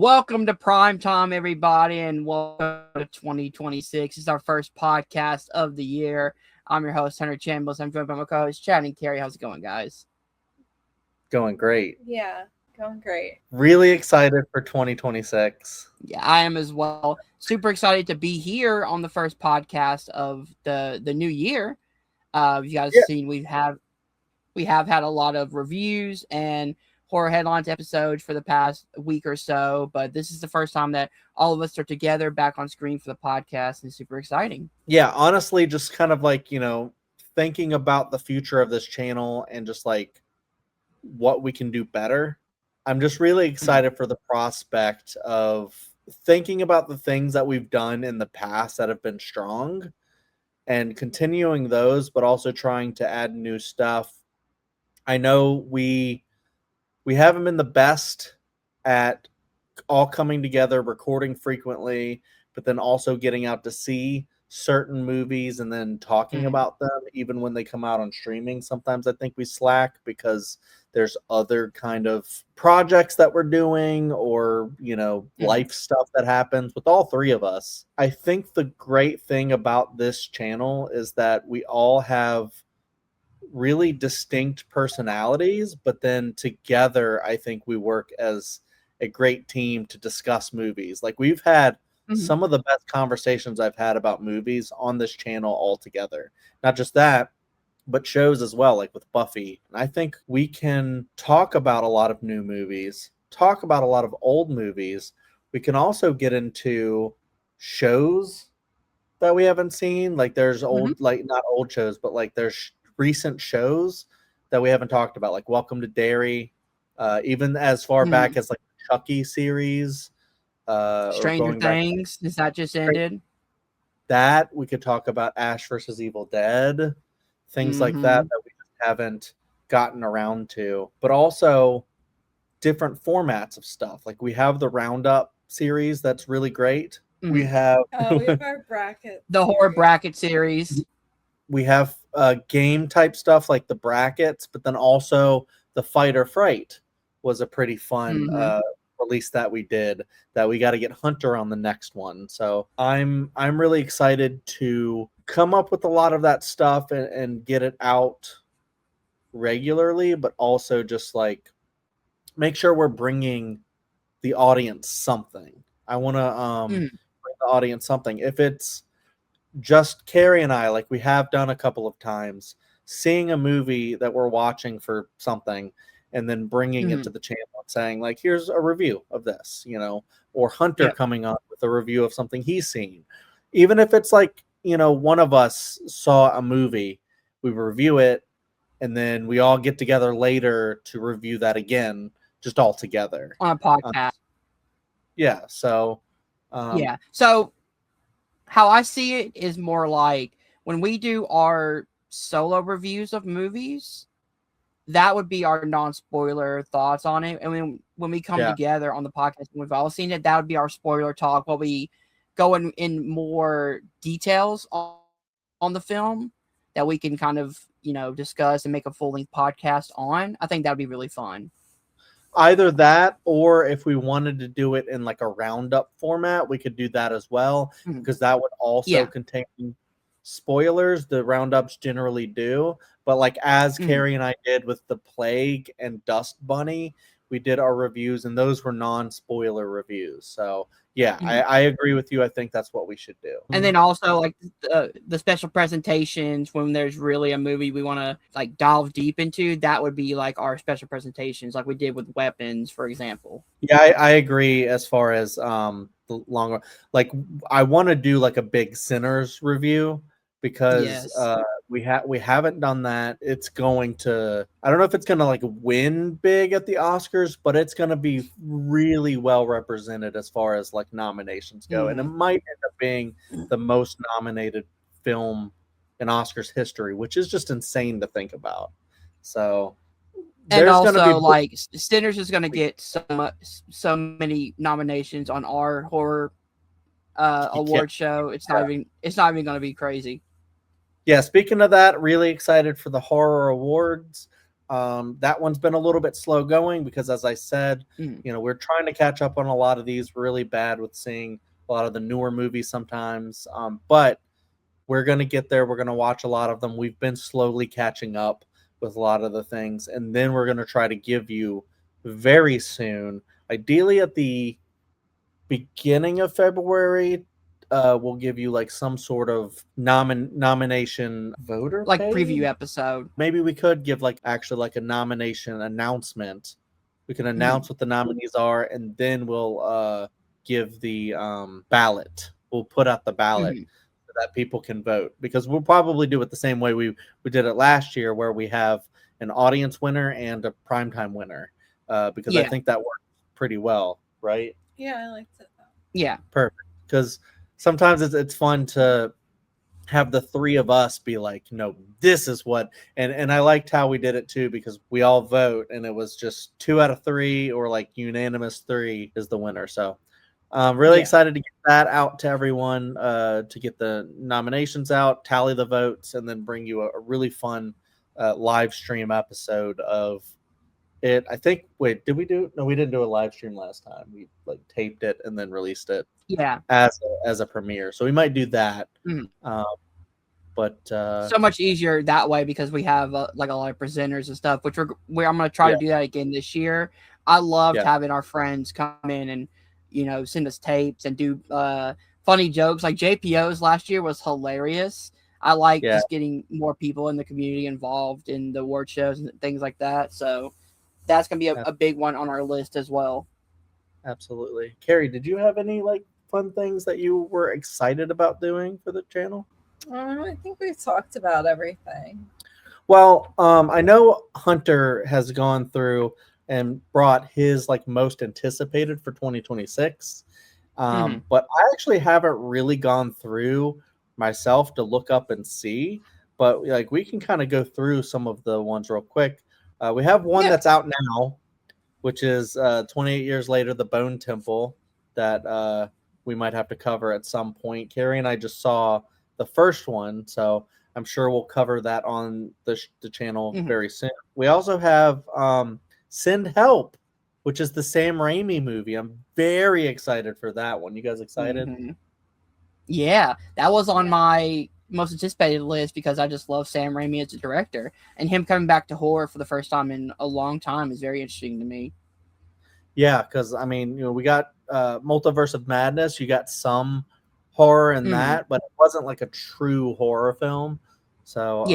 Welcome to Primetime, everybody, and welcome to 2026. It's our first podcast of the year. I'm your host, Hunter Chambliss. I'm joined by my co-host, Chad and Carrie. How's it going, guys? Going great. Yeah, going great. Really excited for 2026. Yeah, I am as well. Super excited to be here on the first podcast of the new year. You guys seen we have had a lot of reviews and horror headlines episodes for the past week or so, but this is the first time that all of us are together back on screen for the podcast, and it's super exciting. Yeah, honestly, just kind of like, thinking about the future of this channel and just like what we can do better. I'm just really excited for the prospect of thinking about the things that we've done in the past that have been strong and continuing those, but also trying to add new stuff. I know we haven't been the best at all coming together, recording frequently, but then also getting out to see certain movies and then talking about them, even when they come out on streaming. Sometimes I think we slack because there's other kind of projects that we're doing or, life stuff that happens with all three of us. I think the great thing about this channel is that we all have really distinct personalities, but then together I think we work as a great team to discuss movies. Like we've had some of the best conversations I've had about movies on this channel all together. Not just that, but shows as well, like with Buffy. And I think we can talk about a lot of new movies, talk about a lot of old movies. We can also get into shows that we haven't seen. Like there's old, like not old shows, but like there's recent shows that we haven't talked about, like Welcome to Derry, even as far back as like the Chucky series, Stranger Things. Is that just ended? That we could talk about Ash versus Evil Dead, things like that we just haven't gotten around to, but also different formats of stuff. Like we have the Roundup series that's really great. We have our bracket, the horror bracket series. We have game type stuff like the brackets, but then also the Fight or Fright was a pretty fun release that we did, that we got to get Hunter on the next one. So I'm really excited to come up with a lot of that stuff and get it out regularly, but also just like make sure we're bringing the audience something. I want to bring the audience something. If it's just Carrie and I, like we have done a couple of times, seeing a movie that we're watching for something and then bringing it to the channel and saying like, here's a review of this, or Hunter coming on with a review of something he's seen. Even if it's like, one of us saw a movie, we review it, and then we all get together later to review that again, just all together. On a podcast. So how I see it is more like when we do our solo reviews of movies, that would be our non-spoiler thoughts on it. And when we come together on the podcast and we've all seen it, that would be our spoiler talk, where we go in more details on the film that we can kind of, discuss and make a full-length podcast on. I think that would be really fun. Either that, or if we wanted to do it in like a roundup format, we could do that as well, because that would also contain spoilers. The roundups generally do, but like as Carrie and I did with The Plague and Dust Bunny, we did our reviews and those were non-spoiler reviews. So I agree with you. I think that's what we should do. And then also like the special presentations, when there's really a movie we want to like delve deep into, that would be like our special presentations, like we did with Weapons, for example. Yeah, I agree. As far as the longer, like I want to do like a big Sinners review, because we haven't done that. It's going to, I don't know if it's going to like win big at the Oscars, but it's going to be really well represented as far as like nominations go. And it might end up being the most nominated film in Oscars history, which is just insane to think about. So, and also like Sinners is going to get so many nominations on our horror award show. It's not even going to be crazy. Yeah, speaking of that, really excited for the horror awards. That one's been a little bit slow going because, as I said, we're trying to catch up on a lot of these. Really bad with seeing a lot of the newer movies sometimes, but we're going to get there. We're going to watch a lot of them. We've been slowly catching up with a lot of the things, and then we're going to try to give you very soon, ideally at the beginning of February, we'll give you like some sort of nomination voter like page? preview episode. Maybe we could give like actually like a nomination announcement. We can announce what the nominees are, and then we'll give the ballot. We'll put out the ballot so that people can vote, because we'll probably do it the same way we did it last year, where we have an audience winner and a primetime winner, because I think that worked pretty well, right? Yeah, I liked it. Yeah, perfect. Because sometimes it's fun to have the three of us be like, no, this is what, and I liked how we did it too, because we all vote and it was just 2 out of 3 or like unanimous 3 is the winner. So really excited to get that out to everyone, to get the nominations out, tally the votes, and then bring you a really fun live stream episode of it. I think, wait, did we do? No, we didn't do a live stream last time. We like taped it and then released it. Yeah, as a premiere. So we might do that. But so much easier that way because we have like a lot of presenters and stuff, which I'm going to try to do that again this year. I loved having our friends come in and send us tapes and do funny jokes. Like JPO's last year was hilarious. I like just getting more people in the community involved in the award shows and things like that. So that's going to be a big one on our list as well. Absolutely. Carrie, did you have any like fun things that you were excited about doing for the channel? I think we've talked about everything. Well, I know Hunter has gone through and brought his like most anticipated for 2026. But I actually haven't really gone through myself to look up and see. But like we can kind of go through some of the ones real quick. We have one that's out now, which is 28 years later, the Bone Temple, that we might have to cover at some point. Carrie and I just saw the first one, so I'm sure we'll cover that on the channel very soon. We also have Send Help, which is the Sam Raimi movie. I'm very excited for that one. You guys excited? Yeah, that was on my most anticipated list because I just love Sam Raimi as a director, and him coming back to horror for the first time in a long time is very interesting to me. Yeah, because I mean, we got Multiverse of Madness. You got some horror in that, but it wasn't like a true horror film. So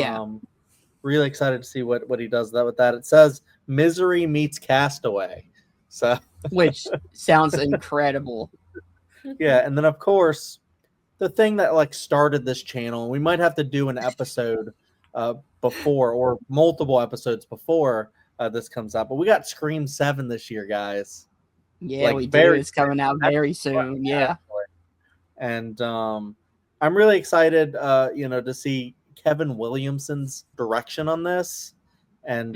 really excited to see what he does with that. It says Misery meets Castaway, so which sounds incredible. Yeah, and then of course the thing that like started this channel, we might have to do an episode before or multiple episodes before this comes out, but we got Scream 7 this year, guys. Yeah, like, we do. It's coming out very soon. Yeah. And I'm really excited, to see Kevin Williamson's direction on this, and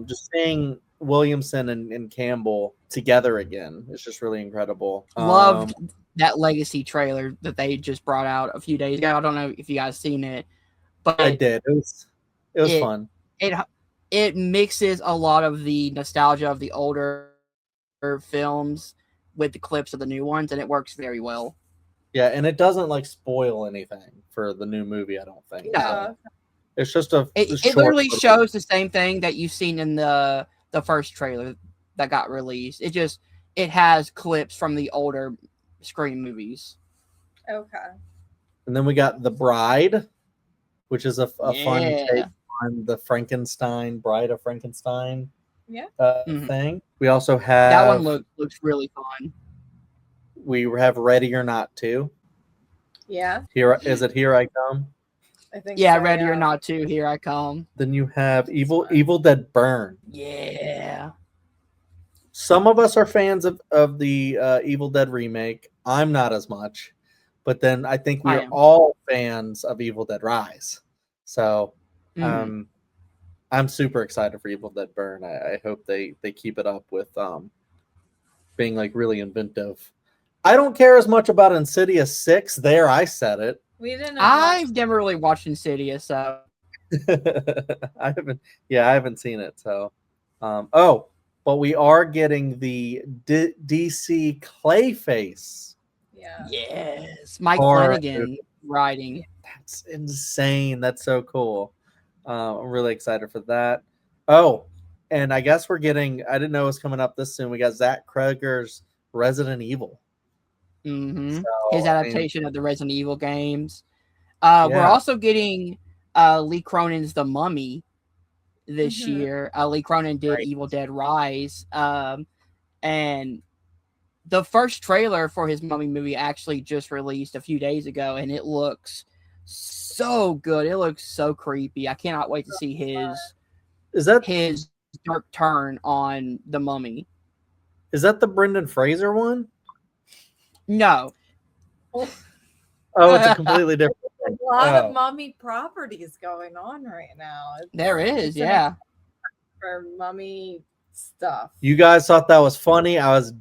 just seeing Williamson and Campbell together again. It's just really incredible. Loved that Legacy trailer that they just brought out a few days ago. I don't know if you guys seen it, but I did. It was fun. It mixes a lot of the nostalgia of the older films with the clips of the new ones, and it works very well. Yeah, and it doesn't like spoil anything for the new movie, I don't think. No. It's just it literally shows the same thing that you've seen in the first trailer that got released. It has clips from the older Scream movies. Okay. And then we got The Bride, which is a fun take on the Bride of Frankenstein thing. We also have that one looks really fun. We have Ready or Not 2. Yeah. Here I Come? I think Ready or Not 2, Here I Come. Then you have Evil Dead Burn. Yeah. Some of us are fans of the Evil Dead remake. I'm not as much. But then I think we're all fans of Evil Dead Rise. So I'm super excited for Evil Dead Burn. I hope they keep it up with being like really inventive. I don't care as much about Insidious 6. There, I said it. We didn't. I've never really watched Insidious, so I haven't seen it. So, but we are getting the DC Clayface. Yeah. Yes, Mike Horror. Flanagan writing. That's insane. That's so cool. I'm really excited for that. Oh, and I guess we're getting. I didn't know it was coming up this soon. We got Zach Kreger's Resident Evil. Mm-hmm. So, His I mean, adaptation of the Resident Evil games. Yeah. We're also getting Lee Cronin's The Mummy this Mhm. year. Lee Cronin did Right. Evil Dead Rise. And the first trailer for his Mummy movie actually just released a few days ago, and it looks so good. It looks so creepy. I cannot wait to see is that his dark turn on the Mummy. the Brendan Fraser one? No. Oh, it's a completely different A one. lot Oh. of Mummy properties going on right now. There is, it's an yeah. for Mummy stuff. You guys thought that was funny. I was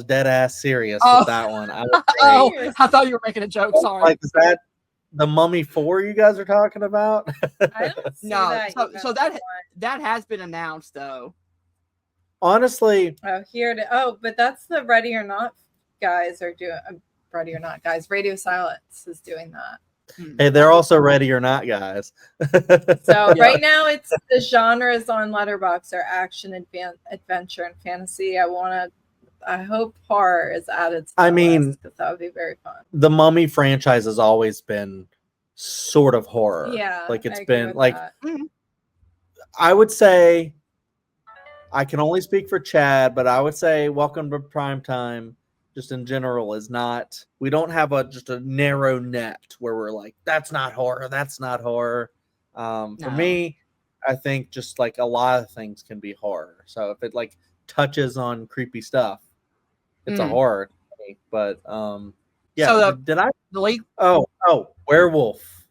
dead ass serious Oh. with that one. I was Oh, Serious. I thought you were making a joke. Sorry. like, is that the Mummy 4 you guys are talking about? I don't see No, that. so that has been announced though. Honestly, Oh, here it is. Oh, but that's the Ready or Not guys are doing. Ready or Not guys. Radio Silence is doing that. hey, they're also Ready or Not guys. So Yeah. right now, it's the genres on Letterboxd are action, adventure, and fantasy. I hope horror is added. To I the mean, list, 'cause that would be very fun. the Mummy franchise has always been sort of horror. Yeah, like it's I agree been with like that. I would say, I can only speak for Chad, but I would say Welcome to Primetime, just in general, is not. We don't have just a narrow net where we're like, that's not horror, that's not horror. For No. me, I think just like a lot of things can be horror. So if it like touches on creepy stuff, it's a horror. To me. But yeah. So did I? the league? Oh, Werewolf.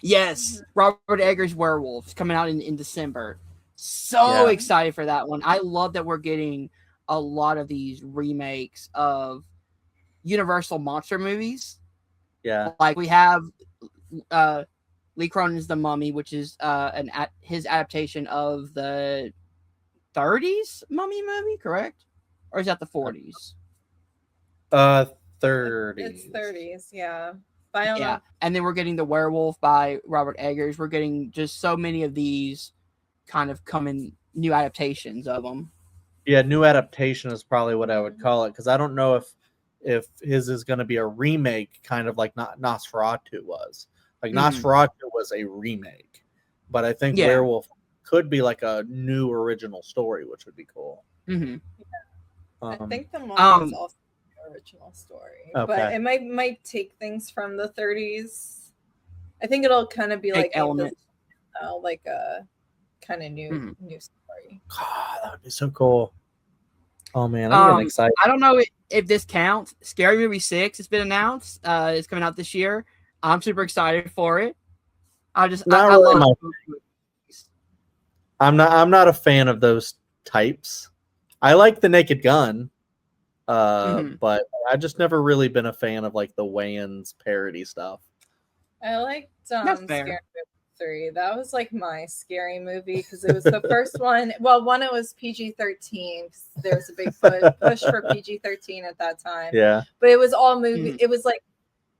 Yes, Robert Eggers' Werewolf coming out in December. So Yeah. excited for that one. I love that we're getting a lot of these remakes of Universal monster movies. Yeah. Like we have Lee Cronin's The Mummy, which is his adaptation of the 30s Mummy movie, correct? Or is that the 40s? 30s. It's 30s, yeah. But I don't know. And then we're getting The Werewolf by Robert Eggers. We're getting just so many of these kind of coming new adaptations of them. Yeah, new adaptation is probably what I would call it, because I don't know if his is going to be a remake, kind of like Nosferatu was. Like Nosferatu was a remake, but I think Werewolf could be like a new original story, which would be cool. Mm-hmm. I think the Mummy is also the original story, but it might take things from the 30s. I think it'll kind of be like elements, like a kind of new story. God, that would be so cool. Oh man, I'm getting excited. I don't know if this counts. Scary Movie 6 has been announced. It's coming out this year. I'm super excited for it. I'm not a fan of those types. I like the Naked Gun, but I just never really been a fan of like the Wayans parody stuff. I liked Scary Movie 3. That was like my scary movie because it was the first one. Well, one, it was PG-13. There was a big push for PG-13 at that time. Yeah, but it was all movie. It was like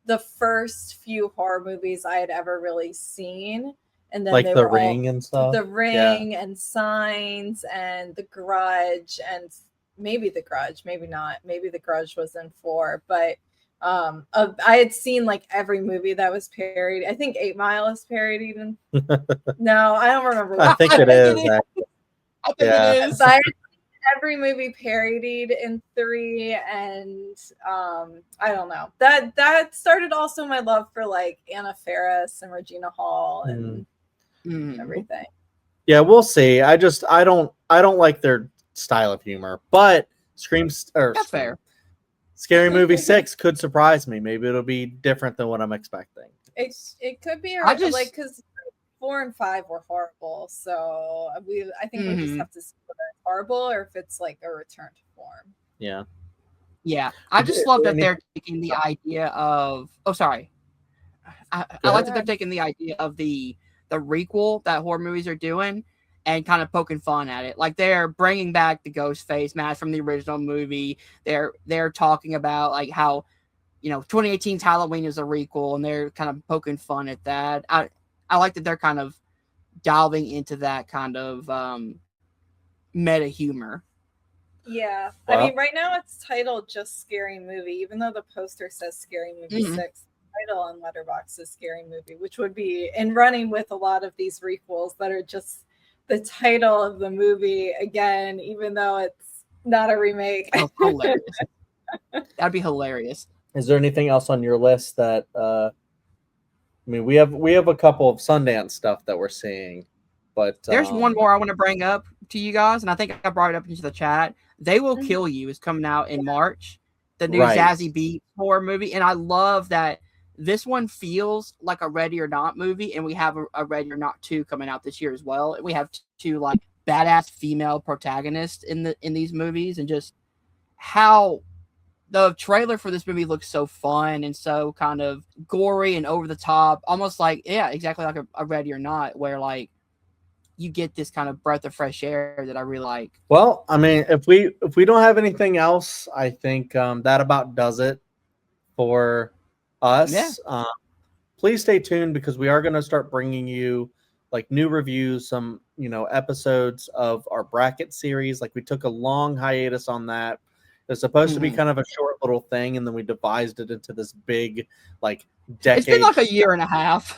the first few horror movies I had ever really seen, and then like they The were Ring and stuff. The Ring and Signs and The Grudge and maybe The Grudge, maybe not. Maybe The Grudge was in 4, but I had seen like every movie that was parodied. I think 8 Mile is parodied in no, I don't remember. I think it is. I think it is. But I had seen every movie parodied in 3, and I don't know. That started also my love for like Anna Faris and Regina Hall and everything. Yeah, we'll see. I don't like their style of humor, but That's fair. Scary Movie 6 could surprise me. Maybe it'll be different than what I'm expecting. It could be like because 4 and 5 were horrible, so I think we just have to see whether it's horrible or if it's like a return to form. Yeah. I just love that they're taking the idea of. Oh, sorry. I like that they're taking the idea of the the requel that horror movies are doing and kind of poking fun at it. Like they're bringing back the ghost face mask from the original movie. They're talking about like how 2018's Halloween is a requel, and they're kind of poking fun at that. I like that they're kind of delving into that kind of meta humor. Yeah. Well, I mean, right now it's titled just Scary Movie, even though the poster says Scary Movie 6. The title on Letterboxd is Scary Movie, which would be in running with a lot of these requels that are just the title of the movie again, even though it's not a remake. Oh, hilarious. That'd be hilarious. Is there anything else on your list that I mean, we have a couple of Sundance stuff that we're seeing, but there's one more I want to bring up to you guys, and I think I brought it up into the chat. They Will Kill You is coming out in March, the new Zazie Beetz horror movie, and I love that this one feels like a Ready or Not movie, and we have a Ready or Not 2 coming out this year as well. And we have two like badass female protagonists in these movies, and just how the trailer for this movie looks so fun and so kind of gory and over the top, almost like, yeah, exactly like a Ready or Not, where like you get this kind of breath of fresh air that I really like. Well, I mean, if we don't have anything else, I think that about does it for us. Yeah. Please stay tuned, because we are going to start bringing you like new reviews, some episodes of our bracket series. Like we took a long hiatus on that. It's supposed to be kind of a short little thing, and then we devised it into this big, like, decade. It's been like a year and a half.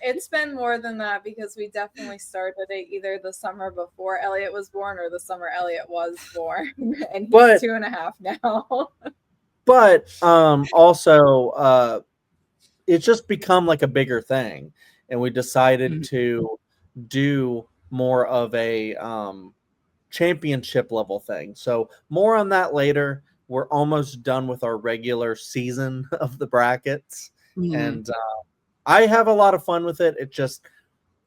It's been more than that, because we definitely started it either the summer before Elliot was born or the summer Elliot was born. And he's 2.5 now. But also, it's just become like a bigger thing. And we decided to do more of a championship level thing. So more on that later. We're almost done with our regular season of the brackets. And I have a lot of fun with it. It just,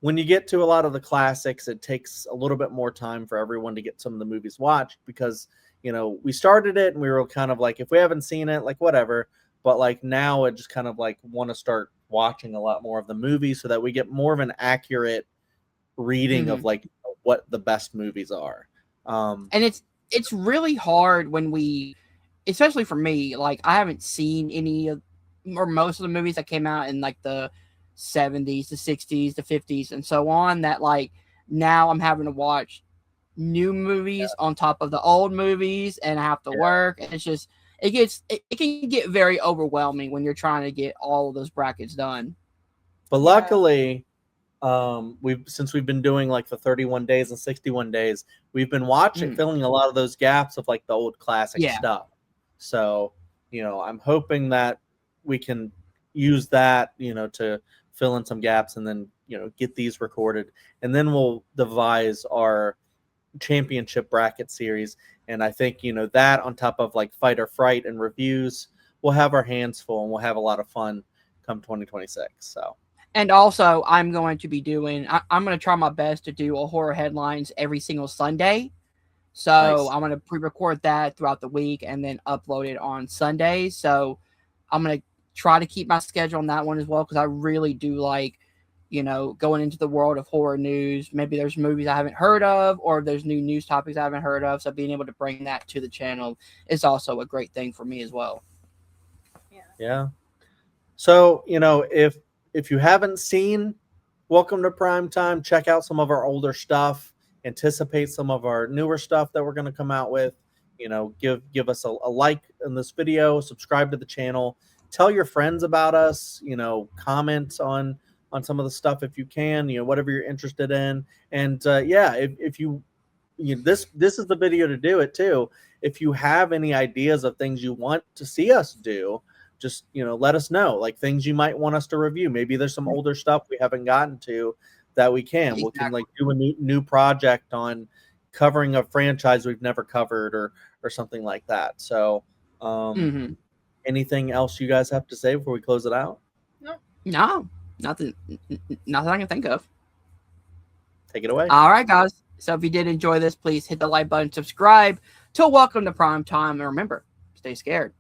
when you get to a lot of the classics, it takes a little bit more time for everyone to get some of the movies watched, because we started it and we were kind of like, if we haven't seen it, like whatever. But like now it just kind of like want to start watching a lot more of the movies so that we get more of an accurate reading of like what the best movies are. And it's really hard when we, especially for me, like I haven't seen any of or most of the movies that came out in like the 70s, the 60s, the 50s, and so on, that like now I'm having to watch new movies on top of the old movies, and I have to work, and it's just it can get very overwhelming when you're trying to get all of those brackets done. But luckily, since we've been doing like the 31 days and 61 days, we've been watching, filling a lot of those gaps of like the old classic stuff. So, I'm hoping that we can use that, to fill in some gaps, and then, get these recorded, and then we'll devise our championship bracket series. And I think, that on top of like Fight or Fright and reviews, we'll have our hands full, and we'll have a lot of fun come 2026. So. And also, I'm going to be doing, I'm going to try my best to do a horror headlines every single Sunday. So I'm going to pre-record that throughout the week and then upload it on Sundays. So I'm going to try to keep my schedule on that one as well, because I really do like, going into the world of horror news. Maybe there's movies I haven't heard of, or there's new news topics I haven't heard of. So being able to bring that to the channel is also a great thing for me as well. Yeah. So, if you haven't seen Welcome to Primetime, check out some of our older stuff, anticipate some of our newer stuff that we're going to come out with. Give us a like in this video, subscribe to the channel, tell your friends about us, comment on some of the stuff if you can, whatever you're interested in. And if you this is the video to do it too. If you have any ideas of things you want to see us do, just let us know, like things you might want us to review. Maybe there's some older stuff we haven't gotten to that we can. We can like do a new project on covering a franchise we've never covered, or something like that. So anything else you guys have to say before we close it out? No, nothing I can think of. Take it away. All right, guys. So if you did enjoy this, please hit the like button, subscribe to Welcome to Primetime, and remember, stay scared.